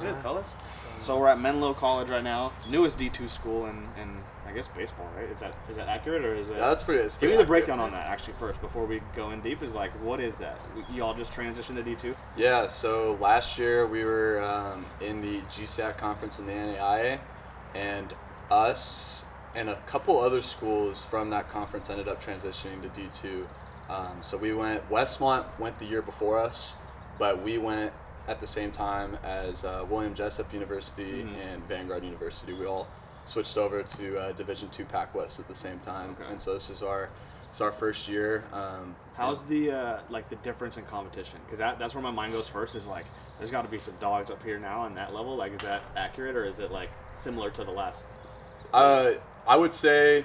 good, fellas? So we're at Menlo College right now, newest D2 school in I guess baseball, right? Is that accurate or is it? Yeah, that's pretty. It's Give pretty me the accurate. breakdown on that actually first before we go in deep. Is like, what is that? You all just transitioned to D2? Yeah. So last year we were in the GSAC conference in the NAIA, and us and a couple other schools from that conference ended up transitioning to D2. So we went. Westmont went the year before us, but we went at the same time as William Jessup University and Vanguard University. We all switched over to Division II Pac West at the same time, and so this is our first year. How's the like the difference in competition? Because that's where my mind goes first. Is like, there's got to be some dogs up here now on that level. Like, is that accurate or is it like similar to the last? I would say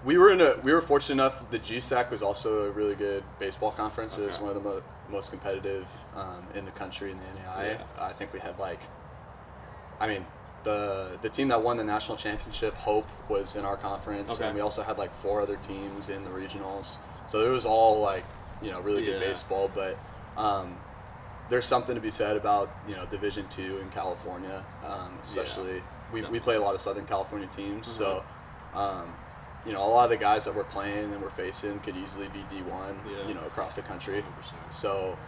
we were fortunate enough. The GSAC was also a really good baseball conference. It was one of the most competitive in the country in the NAIA. I think we had the team that won the national championship, Hope, was in our conference, and we also had like 4 other teams in the regionals. So it was all like, really good baseball. But there's something to be said about Division II in California, especially. We play a lot of Southern California teams, so a lot of the guys that we're playing and we're facing could easily be D1, across the country. 100%. So,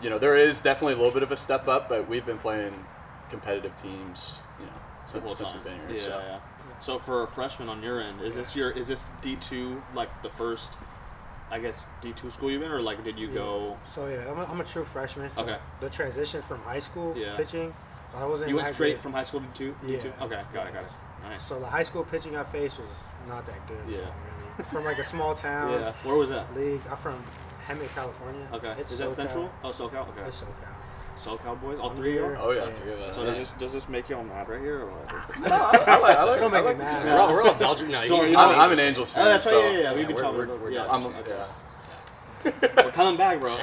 there is definitely a little bit of a step up, but we've been playing competitive teams, since we've been here. Yeah. So for a freshman on your end, is this D2 like the first, I guess, D2 school you've been, or like did you go? So I'm a true freshman. So Okay. The transition from high school pitching, I wasn't. You went straight from high school to D2? Yeah. Okay, got it. Nice. So the high school pitching I faced was not that good. Yeah. Really. From like a small town. Yeah. Where was that? League. I'm from Hemet, California. Okay. It's Is that SoCal. Central? Oh, SoCal. Okay. It's SoCal. SoCal boys, all I'm 3 of you? here. Oh yeah, Yeah. 3 of us. So does this make you all mad right here or what? Don't make me mad. We're all Belgian. No, Sorry, I'm an Angels fan. That's so right. Yeah. We've been talking. we're Yeah. Dodgers We're coming back, bro.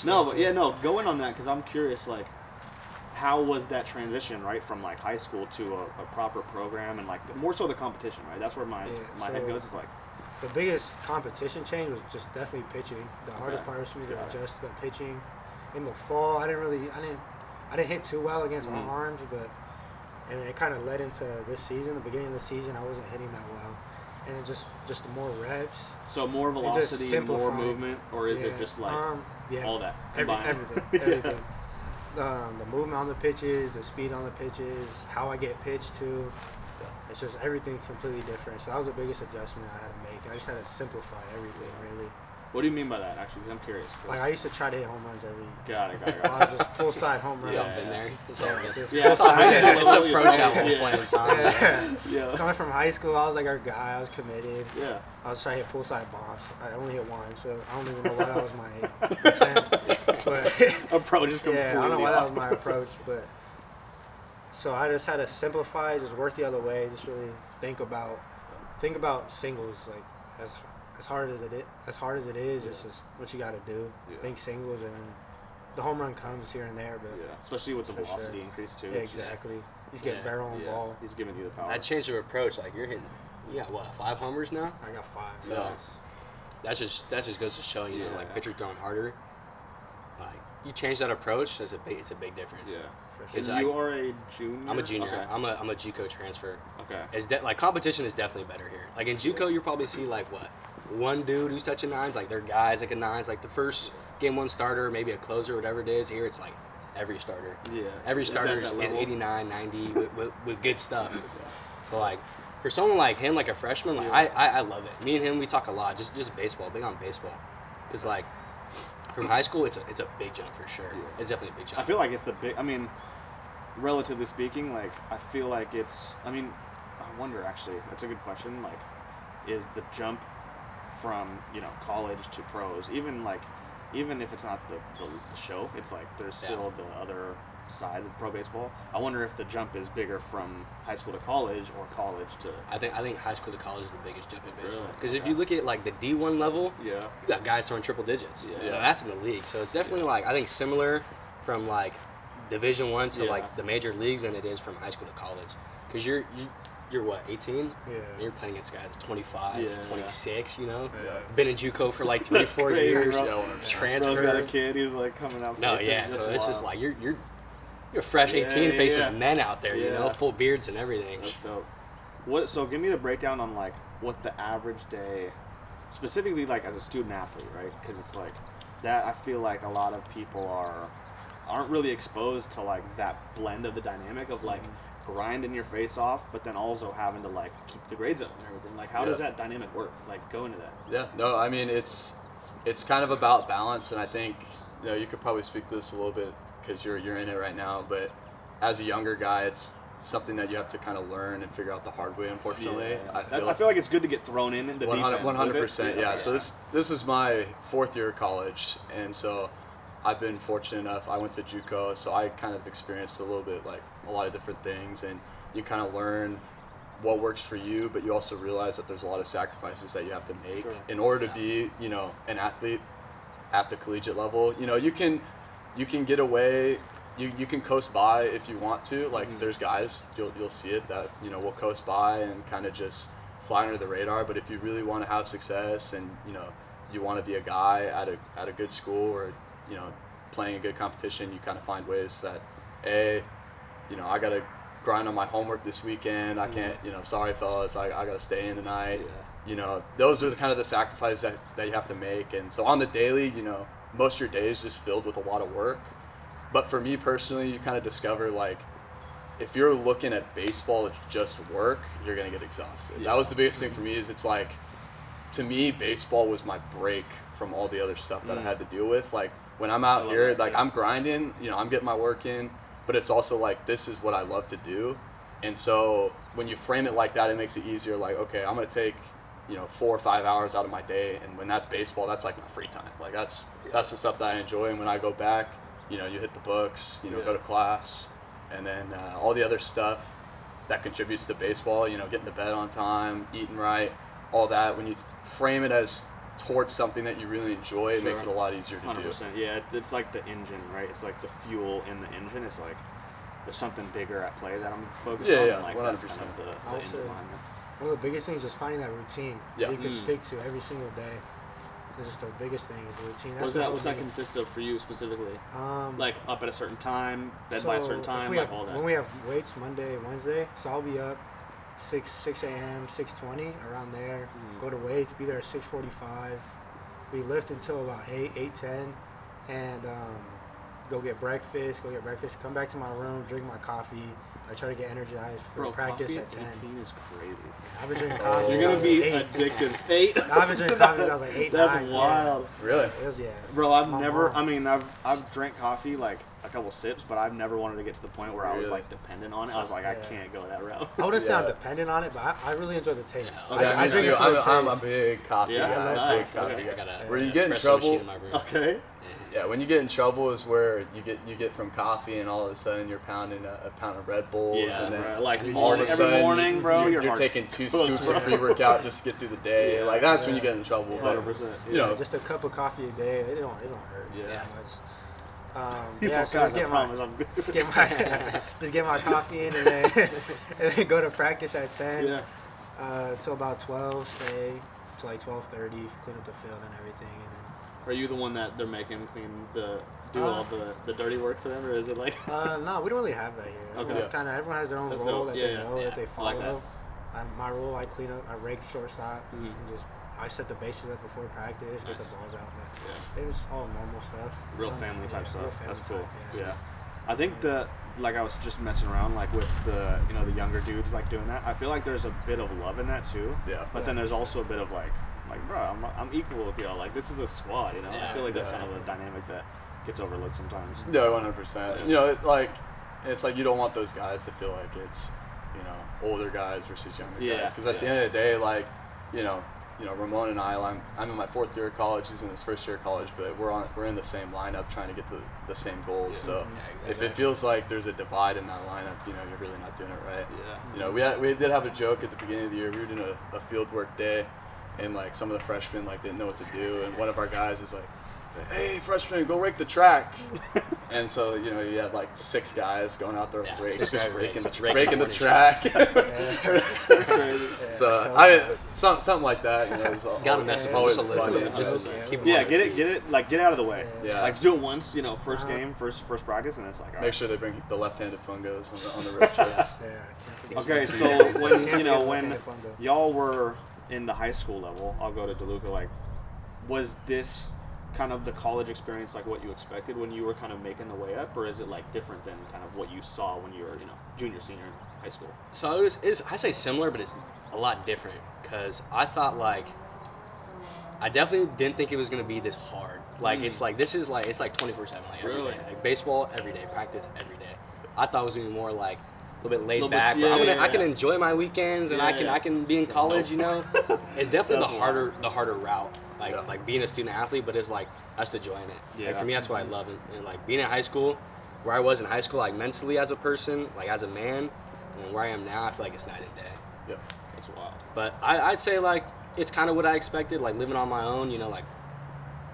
No, but going on that because I'm curious, like, how was that transition, right, from like high school to a proper program and like more so the competition, right? That's where my head goes. It's like the biggest competition change was just definitely pitching. The hardest part was for me to adjust to pitching. In the fall, I didn't hit too well against all arms, and it kind of led into this season. The beginning of the season, I wasn't hitting that well, and just the more reps. So more velocity, more movement, or is it just like all that combined? Everything. The movement on the pitches, the speed on the pitches, how I get pitched to. It's just everything completely different. So that was the biggest adjustment I had to make. And I just had to simplify everything, really. What do you mean by that, actually? Because I'm curious. Like, I used to try to hit home runs every. Got it. I was just full side home runs. Yeah, been there. It's It's a pro challenge point in time. Yeah. Coming from high school, I was like our guy. I was committed. Yeah. I was trying to hit pull side bombs. I only hit one, so I don't even know why that was my intent. But approach is completely I don't know why that was off. my approach, but so I just had to simplify, just work the other way, just really think about singles, like as hard as it is, it's just what you got to do. Yeah. Think singles, and the home run comes here and there, but especially with the for velocity sure. increase too. Yeah, exactly. He's getting barrel on ball. He's giving you the power. That change of approach, like you're hitting, you got what, 5 homers now? I got 5. So that just goes to show, like pitchers throwing harder. Like you change that approach, it's a big difference. Yeah. Because you are a junior. I'm a junior. Okay. I'm a JUCO transfer. Okay. It's like competition is definitely better here. Like in JUCO, you probably see like what, one dude who's touching nines. Like they're guys like a nines. Like the first game 1 starter, maybe a closer, whatever it is. Here it's like every starter. Yeah. Every starter is 89, 90 with good stuff. So like for someone like him, like a freshman, like I love it. Me and him, we talk a lot, just baseball, big on baseball. Because like from high school, it's a big jump for sure. Yeah. It's definitely a big jump. I feel like it's the big. I mean, relatively speaking, like I feel like it's. I mean, I wonder actually. That's a good question. Like, is the jump from college to pros, even if it's not the show, it's like there's still the other side of pro baseball. I wonder if the jump is bigger from high school to college or college to. I think high school to college is the biggest jump in baseball. Because Really? if you look at like the D1 level, Yeah. you got guys throwing triple digits. Yeah. That's in the league. So it's definitely like I think similar from like Division 1 to like the major leagues than it is from high school to college. Because you're you're what, 18? Yeah. And you're playing against guys at 25, Yeah. 26, you know? Yeah. Been in JUCO for like 3 4 crazy, years. bro. Yeah, Transfer. Bro's got a kid. He's like coming out. No, facing. yeah. That's So it's just wild. like you're a fresh 18 Yeah, facing yeah. men out there, you know, Yeah. full beards and everything. That's dope. What? So give me the breakdown on like what the average day, specifically like as a student athlete, right? Because it's like that. I feel like a lot of people aren't really exposed to like that blend of the dynamic of like grinding your face off, but then also having to like keep the grades up and everything. Like, how does that dynamic work? Like, go into that. Yeah, no, I mean, it's kind of about balance, and I think, you know, you could probably speak to this a little bit because you're in it right now, but as a younger guy, it's something that you have to kind of learn and figure out the hard way, unfortunately. I feel like it's good to get thrown in the deep end. 100%, yeah. So this is my 4th year of college, and so I've been fortunate enough. I went to JUCO, so I kind of experienced a little bit like a lot of different things, and you kind of learn what works for you, but you also realize that there's a lot of sacrifices that you have to make in order to be, you know, an athlete at the collegiate level. You know, you can get away, you can coast by if you want to. Like there's guys, you'll see it, that, you know, will coast by and kind of just fly under the radar. But if you really want to have success and, you know, you want to be a guy at a good school or, you know, playing a good competition, you kind of find ways that, you know, I got to grind on my homework this weekend. I can't, you know, sorry fellas, I got to stay in tonight. You know, those are the kind of the sacrifices that you have to make. And so on the daily, you know, most of your day is just filled with a lot of work. But for me personally, you kind of discover, like, if you're looking at baseball as just work, you're going to get exhausted. That was the biggest thing for me, is it's like, to me, baseball was my break from all the other stuff that I had to deal with. Like, when I'm out here, like, I'm grinding, you know, I'm getting my work in, but it's also like, this is what I love to do. And so when you frame it like that, it makes it easier. Like, okay, I'm going to take, you know, 4 or 5 hours out of my day, and when that's baseball, that's like my free time. Like, that's the stuff that I enjoy. And when I go back, you know, you hit the books, you know, go to class, and then all the other stuff that contributes to baseball, you know, getting to bed on time, eating right, all that. When you frame it as towards something that you really enjoy, it makes it a lot easier to 100%. Yeah, it's like the engine, right? It's like the fuel in the engine. It's like there's something bigger at play that I'm focused on. Yeah, like 100%. that's kind of the engine behind it. One of the biggest things is finding that routine that you can stick to every single day. It's just the biggest thing is the routine. What's that consist of for you specifically? Like up at a certain time, bed by a certain time, like all that. When we have weights Monday, Wednesday, so I'll be up 6 a.m., 6:20, around there. Go to weights, be there at 6:45. We lift until about 8:10, and go get breakfast. Come back to my room, drink my coffee. I try to get energized for practice coffee at 10. 18 is crazy. I've been drinking coffee. You're gonna be addicted. 8. I've been drinking coffee since I was like 8, That's 9. wild. Really? It was, Bro, I've never. mom. I mean, I've drank coffee like a couple sips, but I've never wanted to get to the point where I was like dependent on it. I was like, I can't go that route. I wouldn't say I'm dependent on it, but I really enjoy the taste. Yeah. Yeah, I me drink too. it for the I'm a taste. big coffee Yeah, guy. nice. Big coffee Okay. guy. I got a Where you get in espresso trouble? machine in my room. Okay. Yeah, when you get in trouble is where you get from coffee, and all of a sudden you're pounding a pound of Red Bulls, Yeah, and then bro. Like all of a every sudden morning, bro, you're heart's taking 2 full, scoops bro. of pre-workout just to get through the day. Yeah, like that's when you get in trouble. But 100%. you know, Just a cup of coffee a day, it don't hurt Yeah. that much. He's yeah, like, so guys, just I get promise my I'm good. just get my coffee in, and then go to practice at 10. Yeah. Till about 12, stay till like 12:30, clean up the field and everything, and Are you the one that they're making do all the dirty work for them, or is it like? then no, we don't really have that here. Okay. Everyone has their own That's role dope. that Yeah, they yeah. know that they I like follow. My role, I clean up, I rake shortstop, Mhm. and I set the bases up before practice, get the Nice. balls out. Yeah. It was all normal stuff. Real family type real stuff. family That's cool. type, Yeah. I think like I was just messing around like with the the younger dudes like doing that. I feel like there's a bit of love in that too. Yeah. But then there's also a bit of like bro, I'm equal with y'all. Like this is a squad, I Yeah. feel like that's kind of a dynamic that gets overlooked sometimes. no, 100%. You know, it's like you don't want those guys to feel like it's, older guys versus younger guys. Because at the end of the day, like, Ramon and I'm in my 4th year of college. He's in his 1st year of college, but we're in the same lineup trying to get to the same goals. Yeah. So Yeah, if it feels like there's a divide in that lineup, you're really not doing it right. Yeah. We did have a joke at the beginning of the year. We were doing a field work day, and like some of the freshmen like didn't know what to do, and one of our guys is like, "Hey, freshman, go rake the track." And so, you know, you had like 6 guys going out there with rakes, just raking the track. So, I mean, something like that, you know, is gotta mess with always them just a fun. little bit. Just keep them Yeah, on their get it, like get out of the way. Yeah. Like do it once, you know, first game, first practice, and it's like, all right. Make sure they bring the left-handed fungos on the road trips. Okay, so when y'all were in the high school level, I'll go to DeLuca. Like, was this kind of the college experience like what you expected when you were kind of making the way up, or is it like different than kind of what you saw when you were, you know, junior, senior in high school? So it is I say similar, but it's a lot different because I thought like I definitely didn't think it was gonna be this hard. Like it's like it's like 24/7, like every Really? day. Like baseball every day, practice every day. I thought it was gonna be more like a little bit laid Little bit- back. yeah, I can enjoy my weekends and I can be in college. You know, it's definitely the harder route. Like being a student athlete, but it's like that's the joy in it. Yeah. Like for me, that's what I love. And like being in high school, where I was in high school, like mentally as a person, like as a man, and where I am now, I feel like it's night and day. Yeah. That's wild. But I'd say like it's kind of what I expected, like living on my own. You know, like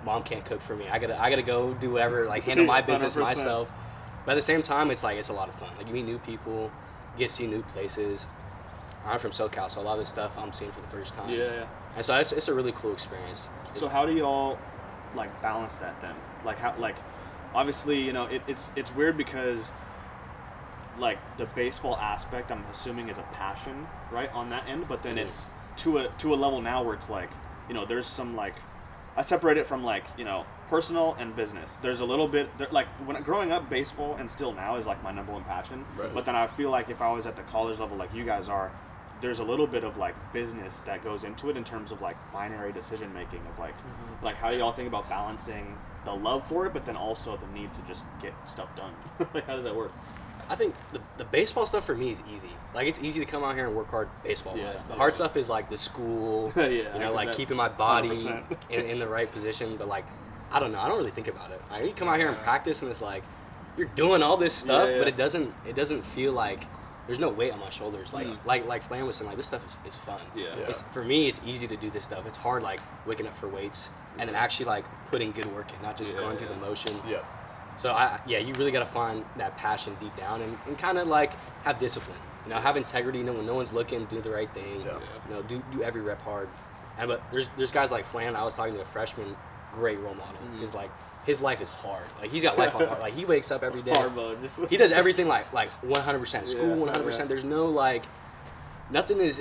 mom can't cook for me. I gotta go do whatever, like handle my business 100%. myself. But at the same time, it's like it's a lot of fun. Like you meet new people, you get to see new places. I'm from SoCal, so a lot of this stuff I'm seeing for the first time. Yeah. And so it's a really cool experience. So how do y'all like balance that then? Like how obviously, you know, it's weird because like the baseball aspect I'm assuming is a passion, right, on that end, but then it's to a level now where it's like, you know, there's some like I separate it from like, you know, personal and business. There's a little bit like when growing up, baseball and still now is like my number one passion. Right. But then I feel like if I was at the college level like you guys are, there's a little bit of like business that goes into it in terms of like binary decision making of like like how do y'all think about balancing the love for it but then also the need to just get stuff done? Like how does that work? I think the baseball stuff for me is easy. Like it's easy to come out here and work hard baseball wise. Yeah, The hard stuff is like the school, Yeah, you I know, get like that. keeping my body 100%. in the right position. But like, I don't know. I don't really think about it. Like, you come out here and practice, and it's like you're doing all this stuff, Yeah, yeah. but it doesn't feel like there's no weight on my shoulders. Like Flan was saying, like this stuff is fun. Yeah. It's for me. It's easy to do this stuff. It's hard like waking up for weights and then actually like putting good work in, not just going through the motion. Yeah. So you really got to find that passion deep down and kind of like have discipline. You know, have integrity. You know, when no one's looking, do the right thing. Yeah. You know, do every rep hard. But there's guys like Flan. I was talking to a freshman, great role model. He's like his life is hard. Like he's got life on hard. Like he wakes up every day. Hard mode. He does everything like 100%. School Yeah, 100%. yeah. There's no like nothing is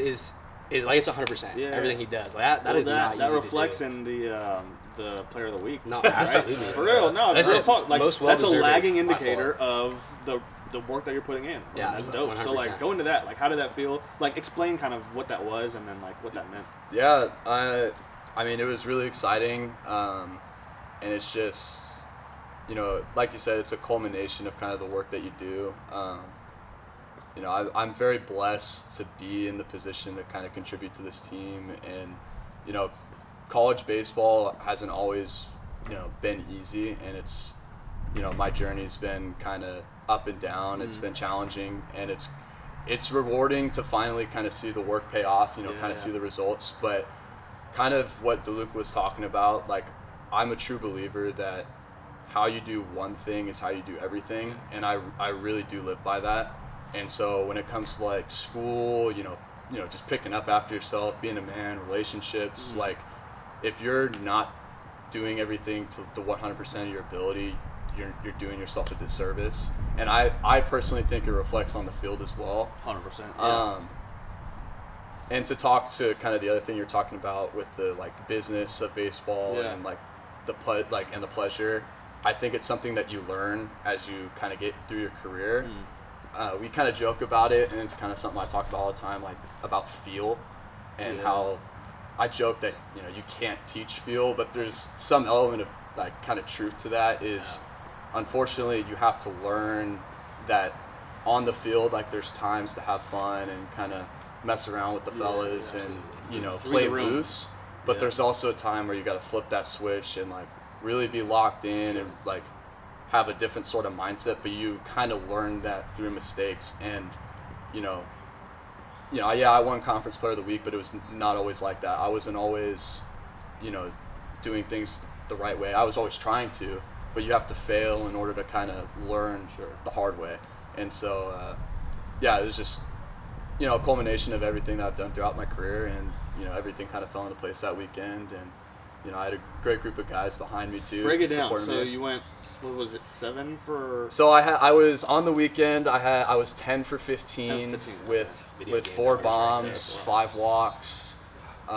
like it's 100%. Yeah. Everything he does. Like that is not easy that to reflects do. in the player of the week. No, right? absolutely. For real, no, That's real it. talk. Like Most that's a well-deserved lagging by indicator far. of the work that you're putting in. Yeah, that's dope. So 100%. like go into that. Like how did that feel? Like explain kind of what that was and then like what that meant. Yeah, I mean, it was really exciting, and it's just, you know, like you said, it's a culmination of kind of the work that you do. You know, I'm very blessed to be in the position to kind of contribute to this team, and, you know, college baseball hasn't always, you know, been easy, and it's, you know, my journey's been kind of up and down. It's been challenging, and it's rewarding to finally kind of see the work pay off, you know, kind of see the results. But kind of what DeLuca was talking about, like, I'm a true believer that how you do one thing is how you do everything, and I really do live by that. And so when it comes to like school, you know, just picking up after yourself, being a man, relationships, like if you're not doing everything to the 100% of your ability, you're doing yourself a disservice. And I personally think it reflects on the field as well. 100%. And to talk to kind of the other thing you're talking about with the like business of baseball and like the pleasure, I think it's something that you learn as you kind of get through your career. We kind of joke about it, and it's kind of something I talk about all the time, like about feel, and how I joke that, you know, you can't teach feel, but there's some element of like kind of truth to that. Is unfortunately you have to learn that on the field, like there's times to have fun and kind of mess around with the fellas and, you know, play loose, but there's also a time where you got to flip that switch and like really be locked in and like have a different sort of mindset. But you kind of learn that through mistakes. And you know, I won Conference Player of the Week, but it was not always like that. I wasn't always, you know, doing things the right way. I was always trying to, but you have to fail in order to kind of learn the hard way. And so, it was just, a culmination of everything that I've done throughout my career, and, everything kind of fell into place that weekend. And, I had a great group of guys behind me too. Break it down. So you went, what was it, 7 for? So I was on the weekend. I was 10 for 15, 10 for 15 with 4 bombs, 5 walks. It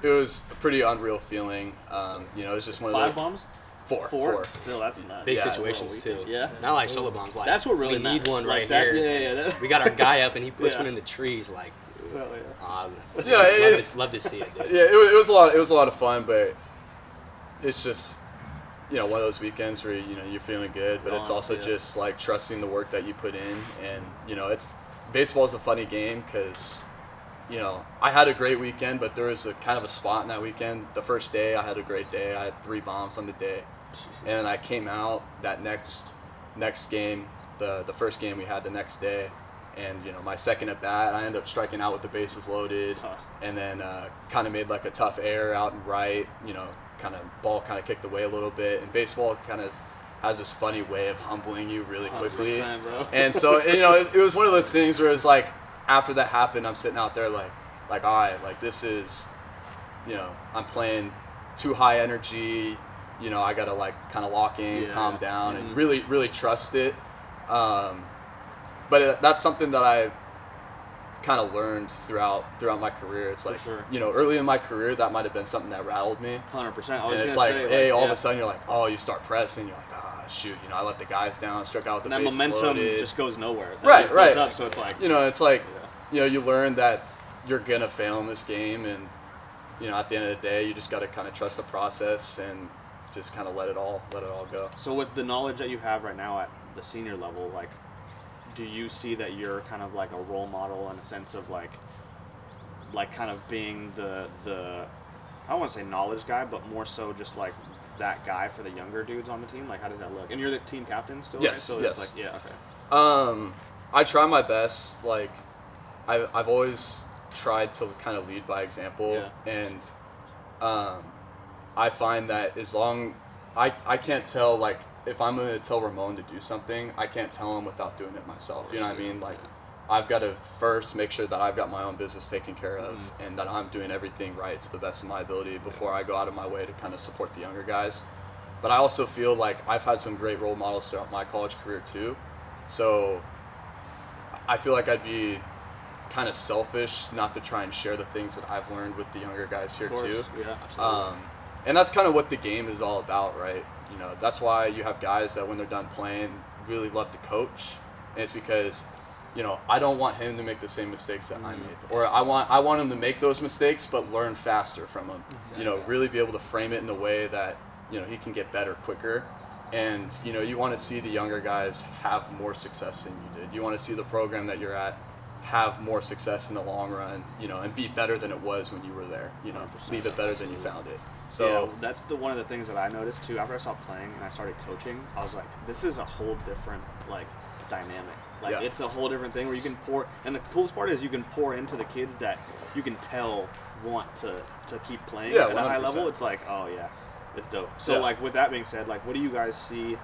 was a pretty unreal feeling. It was just one of 5 bombs. 4. Still, that's nuts. Big situations too. Yeah. Not like solo bombs. Like that's what really we need matters. one Like right that, here. Yeah. We got our guy up and he puts Yeah. one in the trees. Like, Hell love to see it, dude. Yeah, it was a lot. It was a lot of fun, but it's just one of those weekends where you're feeling good, but it's also just like trusting the work that you put in, and it's baseball is a funny game because I had a great weekend, but there was a kind of a spot in that weekend. The first day I had a great day. I had 3 bombs on the day, and I came out that next game, the first game we had the next day. And, my second at bat, I ended up striking out with the bases loaded, and then kind of made like a tough error out and right, ball kind of kicked away a little bit. And baseball kind of has this funny way of humbling you really quickly. Bro. And so, it was one of those things where it's like, after that happened, I'm sitting out there like, all right, like this is, I'm playing too high energy, I got to like kind of lock in, calm down, and really, really trust it. But that's something that I kind of learned throughout my career. It's like, early in my career, that might have been something that rattled me. 100%. And it's like, hey, all of a sudden you're like, oh, you start pressing, you're like, shoot, I let the guys down, struck out with the bases momentum loaded. just goes nowhere. Right. Up, so it's like, you learn that you're gonna fail in this game, and at the end of the day, you just got to kind of trust the process and just kind of let it all go. So with the knowledge that you have right now at the senior level, like, do you see that you're kind of like a role model in a sense of like kind of being the I don't want to say knowledge guy, but more so just like that guy for the younger dudes on the team? Like, how does that look? And you're the team captain still, Yes, right? So yes. it's like, okay. I try my best. Like, I've always tried to kind of lead by example, and I find that as long I can't tell, like, if I'm going to tell Ramon to do something, I can't tell him without doing it myself. You know what I mean? Like, I've got to first make sure that I've got my own business taken care of, and that I'm doing everything right to the best of my ability before I go out of my way to kind of support the younger guys. But I also feel like I've had some great role models throughout my college career too. So I feel like I'd be kind of selfish not to try and share the things that I've learned with the younger guys here too. Yeah, absolutely. And that's kind of what the game is all about, right? That's why you have guys that when they're done playing really love to coach, and it's because I don't want him to make the same mistakes that I made, or I want him to make those mistakes but learn faster from them. Exactly. Really be able to frame it in a way that he can get better quicker. And you want to see the younger guys have more success than you did. You want to see the program that you're at have more success in the long run, and be better than it was when you were there. Leave it better than you found it. So that's one of the things that I noticed too. After I stopped playing and I started coaching, I was like, this is a whole different like dynamic. Like, it's a whole different thing where you can pour, and the coolest part is you can pour into the kids that you can tell want to keep playing at a high level. It's like, oh yeah, it's dope. So like, with that being said, like, what do you guys see?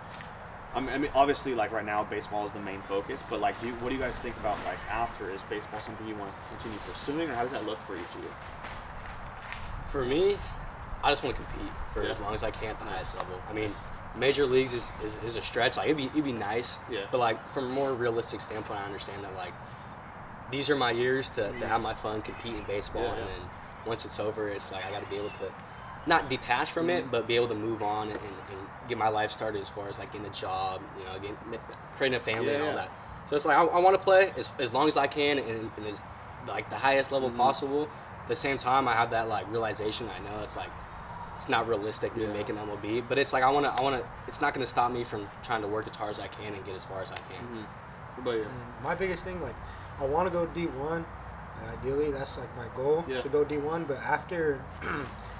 I mean, obviously, like right now, baseball is the main focus. But like, what do you guys think about like after? Is baseball something you want to continue pursuing, or how does that look for each of you? For me, I just want to compete for as long as I can at the highest level. I mean, major leagues is a stretch. Like, it'd be nice. Yeah. But like, from a more realistic standpoint, I understand that like these are my years to have my fun, compete in baseball, and then once it's over, it's like I got to be able to not detach from it, but be able to move on and get my life started as far as like getting a job, creating a family and all that. So it's like I want to play as long as I can and as like the highest level possible. At the same time, I have that like realization that I know it's like it's not realistic me making MLB, but it's like I want to. It's not going to stop me from trying to work as hard as I can and get as far as I can. What about you? My biggest thing, like, I want to go D1. Ideally, that's like my goal to go D1. But after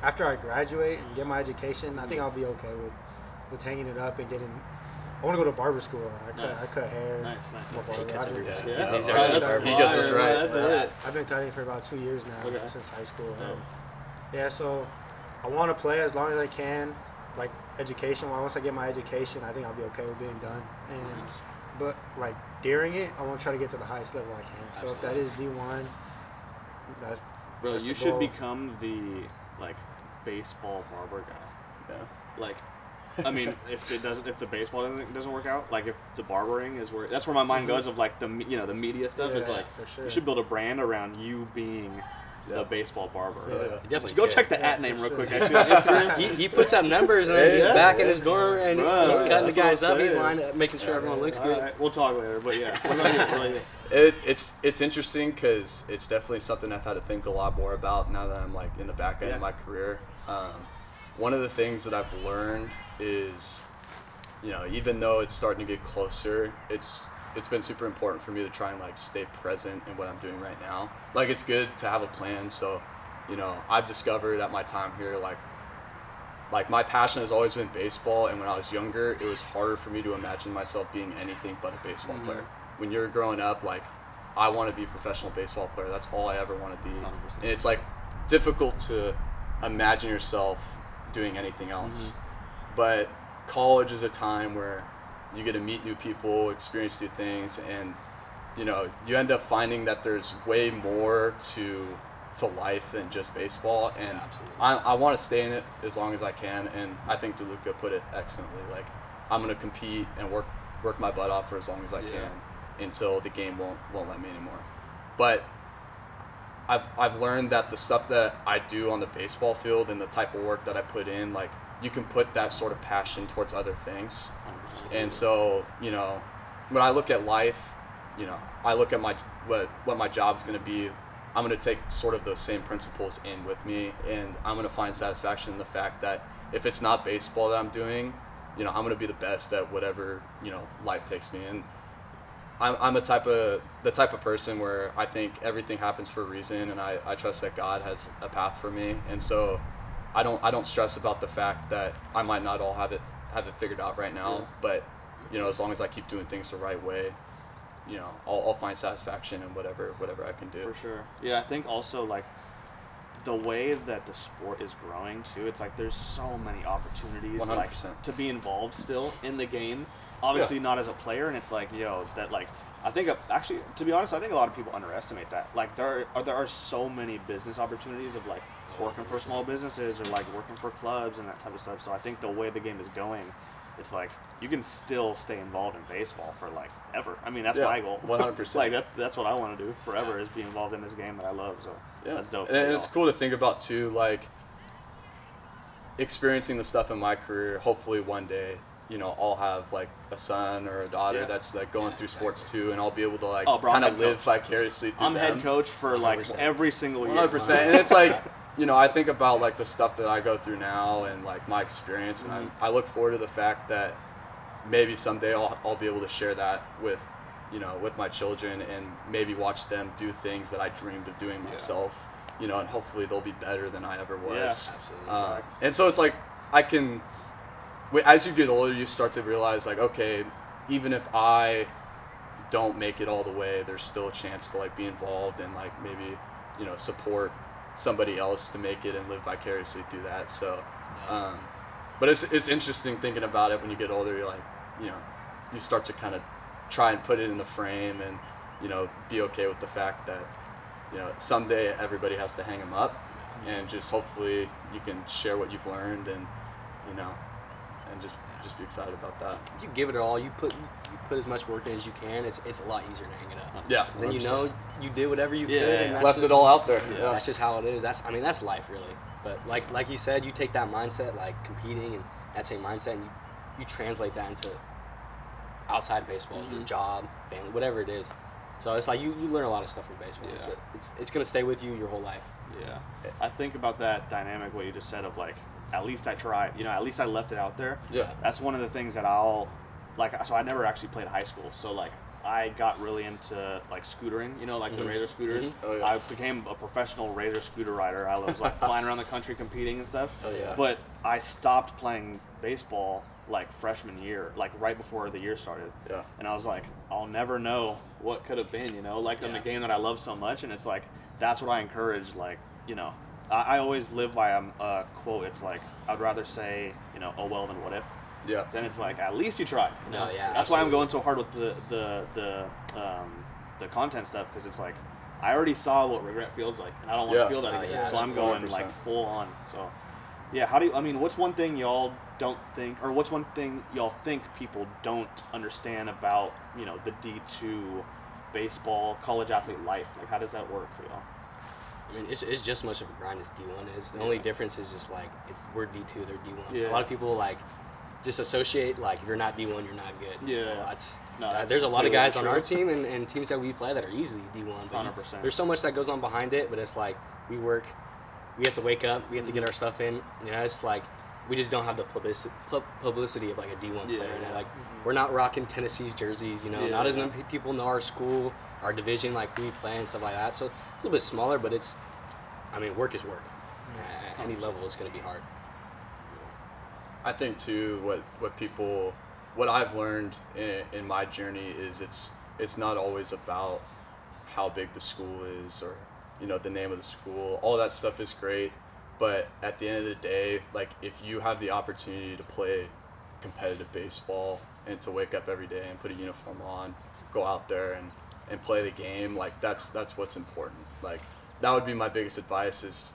I graduate and get my education, I think I'll be okay with hanging it up and getting. I want to go to barber school. I cut hair. Nice. He gets us right. That's it. I've been cutting for about 2 years now, since high school. So I want to play as long as I can. like education. Well, once I get my education, I think I'll be okay with being done. And but like during it, I want to try to get to the highest level I can. So if that is D1, Bro, that's you the should goal. become the like baseball barber guy. Yeah. Like, I mean, if the baseball doesn't work out, like if the barbering is where, that's where my mind goes of like the media stuff is Yeah, like, for sure. you should build a brand around you being the baseball barber. Yeah. Definitely Go could. check the Yeah, name for real sure. quick. Actually, on Instagram. He puts up numbers and then he's Yeah. back in his dorm and he's Bro, cutting the that's what guys I'm up. He's saying. lined up, making sure everyone looks All good. right, we'll talk later, but yeah. What about you? What about you? It's interesting because it's definitely something I've had to think a lot more about now that I'm like in the back end of my career. One of the things that I've learned is, even though it's starting to get closer, it's been super important for me to try and like stay present in what I'm doing right now. Like it's good to have a plan. So, I've discovered at my time here, like my passion has always been baseball, and when I was younger, it was harder for me to imagine myself being anything but a baseball player. When you're growing up, like I want to be a professional baseball player. That's all I ever want to be. 100%. And it's like difficult to imagine yourself doing anything else. But college is a time where you get to meet new people, experience new things, and you end up finding that there's way more to life than just baseball. And Absolutely. I want to stay in it as long as I can. And I think DeLuca put it excellently. Like I'm gonna compete and work my butt off for as long as I can until the game won't let me anymore. But I've learned that the stuff that I do on the baseball field and the type of work that I put in, like you can put that sort of passion towards other things. And so, when I look at life, I look at what my job's going to be. I'm going to take sort of those same principles in with me, and I'm going to find satisfaction in the fact that if it's not baseball that I'm doing, I'm going to be the best at whatever, life takes me. And I'm the type of person where I think everything happens for a reason, and I trust that God has a path for me. And so I don't stress about the fact that I might not all have it figured out right now, but as long as I keep doing things the right way, I'll find satisfaction in whatever I can do. For sure. Yeah, I think also like the way that the sport is growing too, it's like there's so many opportunities 100%. like to be involved still in the game. Obviously not as a player, and it's like, that like I think actually, to be honest, I think a lot of people underestimate that. Like there are so many business opportunities of like working for small businesses or like working for clubs and that type of stuff. So I think the way the game is going, it's like you can still stay involved in baseball for like ever. I mean, that's my goal. 100%. Like that's what I want to do forever is be involved in this game that I love. So that's dope. And it's cool to think about too, like experiencing the stuff in my career. Hopefully one day, I'll have like a son or a daughter that's like going through sports too, and I'll be able to like kind of live vicariously through I'm them. head coach for like 100%. every single year. 100%. And it's like, I think about like the stuff that I go through now and like my experience, and I look forward to the fact that maybe someday I'll be able to share that with my children and maybe watch them do things that I dreamed of doing myself, and hopefully they'll be better than I ever was. Yeah, absolutely. And so it's like as you get older, you start to realize like, okay, even if I don't make it all the way, there's still a chance to like be involved and like maybe, support somebody else to make it and live vicariously through that. So, but it's interesting thinking about it when you get older. You're like, you start to kind of try and put it in the frame and, be okay with the fact that, someday everybody has to hang them up, and just hopefully you can share what you've learned and, and just be excited about that. You give it all. You put as much work in as you can. It's a lot easier to hang it up. Yeah. 'Cause then you did whatever you could, and that's Left just, it all out there. Yeah. That's just how it is. That's life really. But like you said, you take that mindset, like competing and that same mindset, and you translate that into outside baseball, your job, family, whatever it is. So it's like you learn a lot of stuff from baseball. Yeah. So it's gonna stay with you your whole life. Yeah, I think about that dynamic, what you just said of like, at least I tried, at least I left it out there. Yeah. That's one of the things that I'll, like, so I never actually played high school. So like, I got really into like scootering, like the Razor scooters. Oh, yeah. I became a professional Razor scooter rider. I was like flying around the country competing and stuff. Oh, yeah. But I stopped playing baseball like freshman year, like right before the year started. Yeah. And I was like, I'll never know what could have been, like in the game that I love so much. And it's like, that's what I encourage, like, I always live by a quote. It's like, I'd rather say, oh well than what if. Yeah. Then it's like, at least you tried. No, yeah, That's why I'm absolutely. going so hard with the content stuff, because it's like, I already saw what regret feels like, and I don't want to feel that again. yeah, so I'm going 100%. like full on. So, yeah. What's one thing y'all don't think, or what's one thing y'all think people don't understand about, the D2 baseball college athlete life? Like, how does that work for y'all? I mean, it's just as much of a grind as D1 is. The only difference is just like we're D2, they're D1. Yeah. A lot of people like just associate like if you're not D1, you're not good. Yeah. Well, that's there's a lot of completely guys on true. our team and teams that we play that are easily D1. But 100%. there's so much that goes on behind it, but it's like we work, we have to wake up, we have to get our stuff in. It's like we just don't have the publicity of like a D1 player. Like we're not rocking Tennessee's jerseys, not as many people know our school, our division, like who we play and stuff like that. So it's a little bit smaller, but work is work. At any level, it's going to be hard. I think too, what I've learned in my journey is it's not always about how big the school is or the name of the school. All that stuff is great, but at the end of the day, like if you have the opportunity to play competitive baseball and to wake up every day and put a uniform on, go out there and play the game, like that's what's important. Like that would be my biggest advice is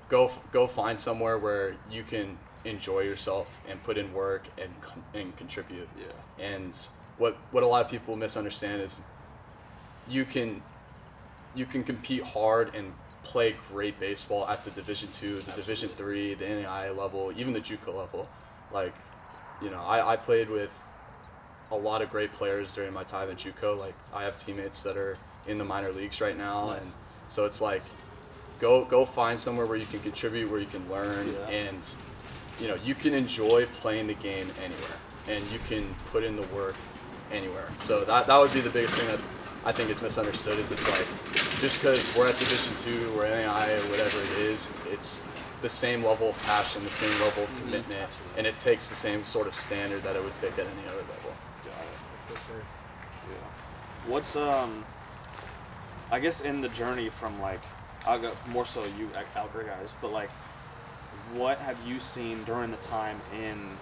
go find somewhere where you can enjoy yourself and put in work and contribute. Yeah. And what a lot of people misunderstand is you can compete hard and play great baseball at the Division II, the Division III, the NAIA level, even the JUCO level. Like, I played with a lot of great players during my time at JUCO. Like I have teammates that are in the minor leagues right now, and so it's like go find somewhere where you can contribute, where you can learn, and you can enjoy playing the game anywhere, and you can put in the work anywhere. So that would be the biggest thing that I think is misunderstood. Is it's like just because we're at Division II or NAIA or whatever it is, it's the same level of passion, the same level of commitment, and it takes the same sort of standard that it would take at any other level. For sure. Yeah. What's I guess in the journey from like, I'll go more so you Alger guys, but like, what have you seen during the time in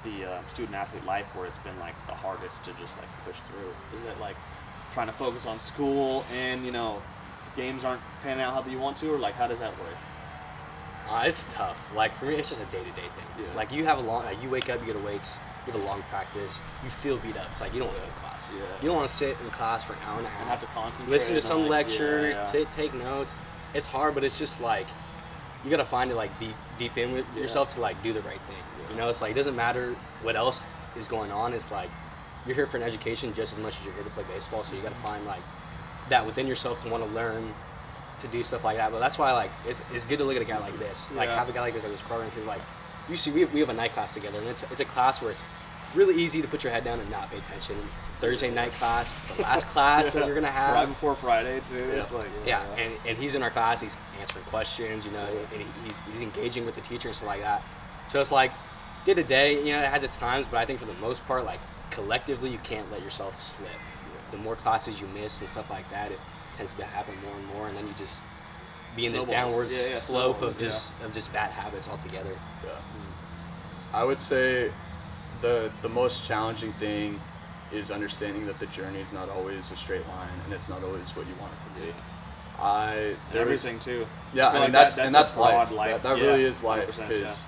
the student athlete life where it's been like the hardest to just like push through? Is it like trying to focus on school and games aren't panning out how you want to, or like how does that work? It's tough. Like for me, it's just a day-to-day thing. Yeah. Like you have you wake up, you go to weights, you have a long practice, you feel beat up. It's like you don't want to go to class. Yeah. You don't want to sit in class for an hour and a half. And have to concentrate. Listen to some like, lecture, take notes. It's hard, but it's just like you gotta find it like deep in with yourself to like do the right thing. Yeah. It's like it doesn't matter what else is going on. It's like you're here for an education just as much as you're here to play baseball. So you gotta find like that within yourself to want to learn, to do stuff like that. But that's why like it's good to look at a guy like this, like have a guy like this at this program, because like you see we have a night class together, and it's a class where it's really easy to put your head down and not pay attention. It's a Thursday night class, the last class that you're gonna have right before Friday too. Yeah. It's like and he's in our class, he's answering questions, and he's engaging with the teacher and stuff like that. So it's like day to day, it has its times, but I think for the most part, like collectively, you can't let yourself slip. The more classes you miss and stuff like that, it tends to happen more and more, and then you just be in this downward slope of just bad habits altogether. Yeah. I would say the most challenging thing is understanding that the journey is not always a straight line, and it's not always what you want it to be. Everything too. Yeah, I mean like that's life. life. That really is life, 100%, because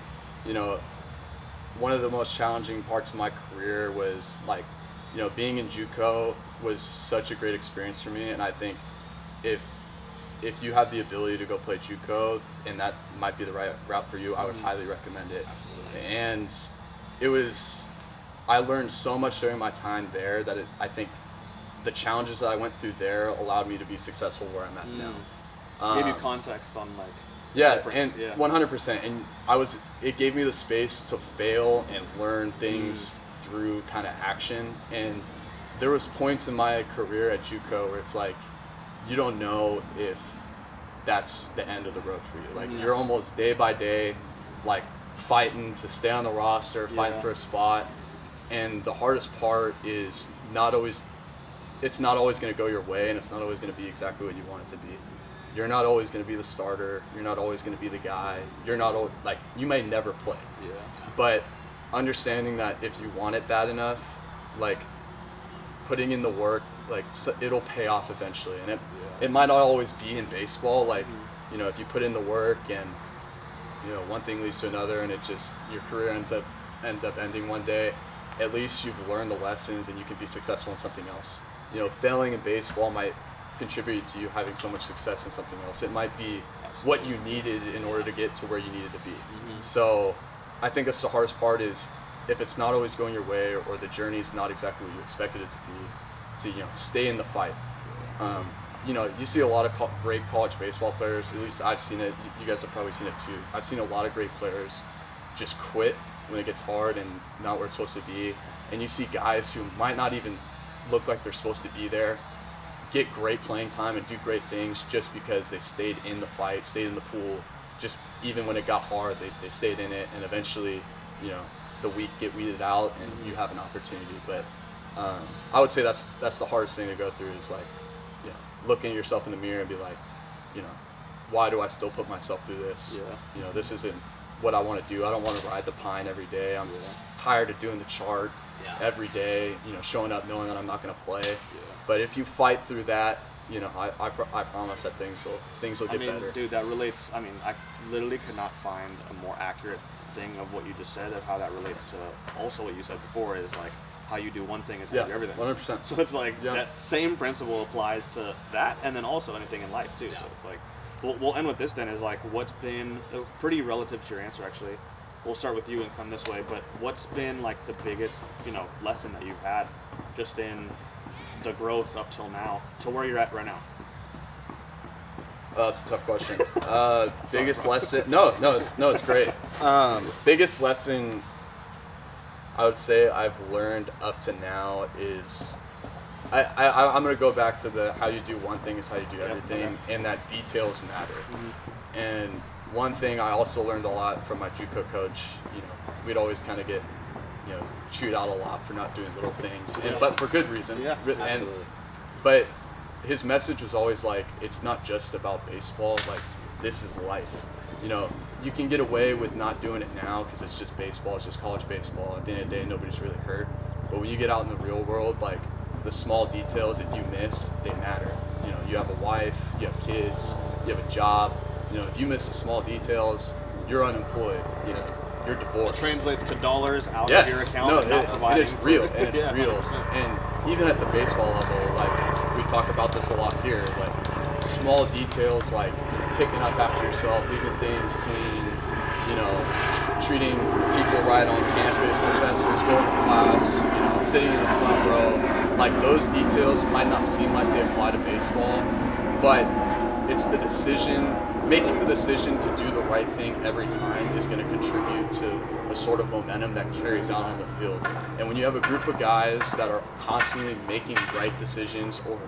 one of the most challenging parts of my career was like being in JUCO was such a great experience for me, and I think if you have the ability to go play JUCO and that might be the right route for you, I would highly recommend it. Absolutely. And I learned so much during my time there that I think the challenges that I went through there allowed me to be successful where I'm at now. Gave you context on like and 100%, and it gave me the space to fail and learn things through kind of action. And there was points in my career at JUCO where it's like you don't know if that's the end of the road for you. Like you're almost day by day like fighting to stay on the roster, fighting for a spot, and the hardest part is it's not always going to go your way, and it's not always going to be exactly what you want it to be. you're not always going to be the starter. You're not always going to be the guy. You're not like, you may never play. Yeah. But understanding that if you want it bad enough, like putting in the work, like it'll pay off eventually. And it might not always be in baseball. Like, you know, if you put in the work and, you know, one thing leads to another and it just, your career ends up ending one day, at least you've learned the lessons and you can be successful in something else. You know, failing in baseball might contribute to you having so much success in something else. It might be what you needed in order to get to where you needed to be. So I think that's the hardest part, is if it's not always going your way, or the journey is not exactly what you expected it to be, to, you know, stay in the fight. You know, you see a lot of great college baseball players, at least I've seen it, you guys have probably seen it too. I've seen a lot of great players just quit when it gets hard and not where it's supposed to be. And you see guys who might not even look like they're supposed to be there get great playing time and do great things just because they stayed in the fight, stayed in the pool. Just even when it got hard, they stayed in it, and eventually, you know, the weak get weeded out and you have an opportunity. But I would say that's the hardest thing to go through, is like, you know, looking at yourself in the mirror and be like, you know, why do I still put myself through this? Yeah. You know, this isn't what I want to do. I don't want to ride the pine every day. I'm just tired of doing the chart every day, you know, showing up knowing that I'm not going to play. Yeah. But if you fight through that, you know, I promise that things will get better. Dude, that relates. I mean, I literally could not find a more accurate thing of what you just said, of how that relates to also what you said before, is like how you do one thing is how you do everything. 100%. So it's like that same principle applies to that, and then also anything in life too. So it's like, we'll end with this then, is like, what's been pretty relative to your answer actually. We'll start with you and come this way, but what's been like the biggest, you know, lesson that you've had just in the growth up till now to where you're at right now? That's a tough question. Biggest lesson? No, it's great. Biggest lesson I would say I've learned up to now is I'm gonna go back to the how you do one thing is how you do everything, and that details matter. And one thing I also learned a lot from my JUCO coach, you know, we'd always kind of get, you know, chewed out a lot for not doing little things, but for good reason. Yeah, absolutely. But his message was always like, it's not just about baseball, like, this is life. You know, you can get away with not doing it now because it's just baseball, it's just college baseball. At the end of the day, nobody's really hurt. But when you get out in the real world, like, the small details, if you miss, they matter. You know, you have a wife, you have kids, you have a job. You know, if you miss the small details, you're unemployed. You know, you're divorced. It translates to dollars out of your account. And it's real, and it's real. 100%. And even at the baseball level, like, we talk about this a lot here, like, small details, like picking up after yourself, leaving things clean, you know, treating people right on campus, professors, going to class, you know, sitting in the front row. Like, those details might not seem like they apply to baseball, but it's the decision, making the decision to do the right thing every time is going to contribute to a sort of momentum that carries out on the field. And when you have a group of guys that are constantly making right decisions, or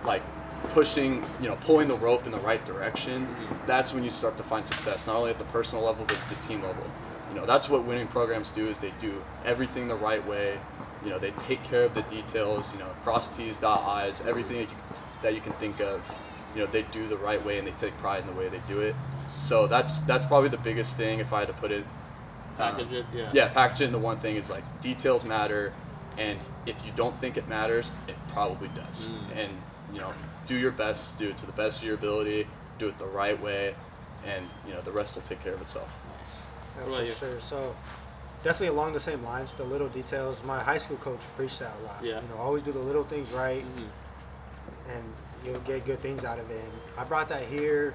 like pushing, you know, pulling the rope in the right direction, that's when you start to find success, not only at the personal level, but the team level. You know, that's what winning programs do, is they do everything the right way. You know, they take care of the details, you know, cross T's, dot I's, everything that you can think of. You know, they do the right way, and they take pride in the way they do it. So that's probably the biggest thing, if I had to put it. Package it, package it into one thing, is like, details matter, and if you don't think it matters, it probably does. And, you know, do your best, do it to the best of your ability, do it the right way, and, you know, the rest will take care of itself. Yeah, for sure. So definitely along the same lines, the little details. My high school coach preached that a lot. Yeah. You know, always do the little things right, and you'll get good things out of it. And I brought that here.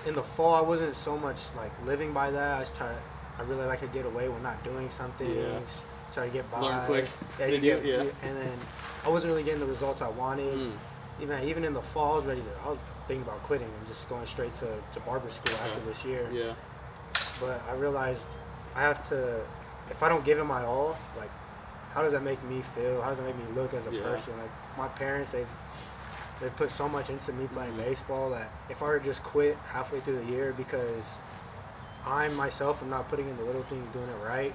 In the fall, I wasn't so much like living by that. I really like to get away when not doing some things. Try to get by. Learn quick. Yeah, and then I wasn't really getting the results I wanted. Even in the fall, I was thinking about quitting and just going straight to barber school after this year. Yeah. But I realized I have to, if I don't give it my all, like, how does that make me feel? How does that make me look as a person? Like, my parents, they've put so much into me playing baseball that if I were to just quit halfway through the year because I myself am not putting in the little things, doing it right,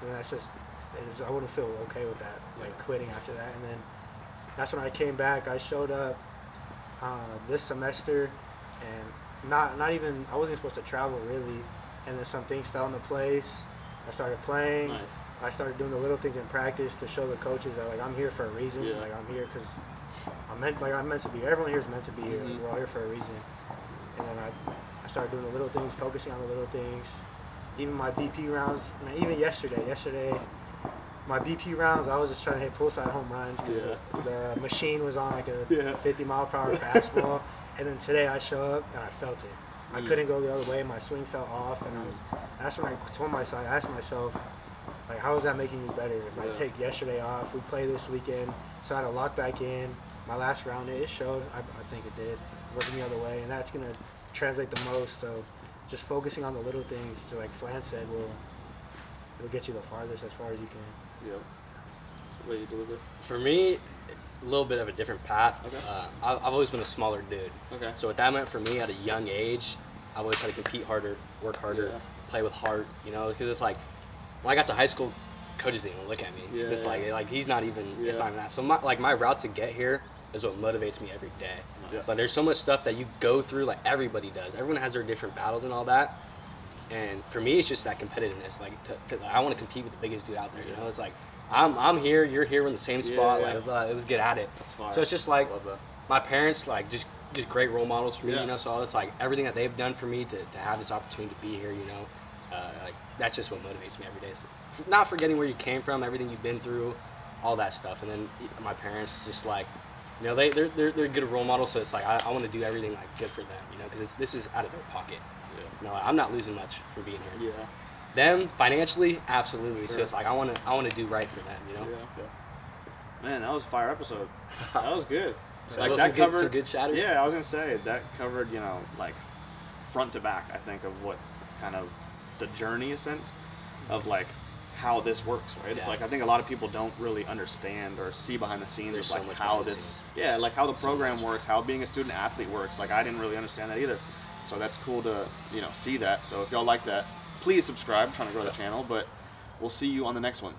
then I wouldn't feel okay with that, like quitting after that. And then that's when I came back. I showed up this semester and not even I wasn't supposed to travel really, and then some things fell into place. I started playing. Nice. I started doing the little things in practice to show the coaches that like I'm here for a reason. Yeah. Like I'm here because I'm meant to be. Everyone here is meant to be here. Mhm. We're all here for a reason. And then I started doing the little things, focusing on the little things. Even my BP rounds, man, even yesterday, my BP rounds, I was just trying to hit poolside home runs because the machine was on like a 50 mile per hour fastball. And then today I show up and I felt it. I couldn't go the other way. My swing fell off, and that's when I asked myself, like, how is that making me better? If I take yesterday off, we play this weekend, so I had to lock back in. My last round, it showed. I think it did. Working the other way, and that's gonna translate the most. So, just focusing on the little things, like Flan said, it'll get you the farthest as far as you can. Yep. Way you deliver. For me, a little bit of a different path. Okay. I've always been a smaller dude. Okay. So what that meant for me at a young age, I always had to compete harder, work harder, play with heart, because it's like, when I got to high school, coaches didn't even look at me. Yeah, It's like he's not even, it's Yeah. not even that. So my route to get here is what motivates me every day. Yeah. So there's so much stuff that you go through, like everybody does. Everyone has their different battles and all that. And for me, it's just that competitiveness. Like, I want to compete with the biggest dude out there. It's like, I'm here, you're here, we're in the same spot. Yeah. Like, let's get at it. That's fire. So it's just like, Love that. my parents, like, just great role models for me. Yeah. So it's like everything that they've done for me to have this opportunity to be here. Like that's just what motivates me every day. It's not forgetting where you came from, everything you've been through, all that stuff. And then my parents, just like, they're good role models. So it's like I want to do everything like good for them. Because this is out of their pocket. Yeah. I'm not losing much for being here. Yeah. Them financially, absolutely. Sure. So it's like I want to do right for them. Yeah. Man, that was a fire episode. That was good. So Like some that covered some good chatter. Yeah, I was gonna say that covered, like front to back, I think, of what kind of the journey sense of like how this works, right? It's Yeah. like I think a lot of people don't really understand or see behind the scenes There's of so like much how behind the this scenes. like how the So program much. works, how being a student athlete works. Like I didn't really understand that either. So that's cool to, see that. So if y'all like that, please subscribe. I'm trying to grow the channel, but we'll see you on the next one.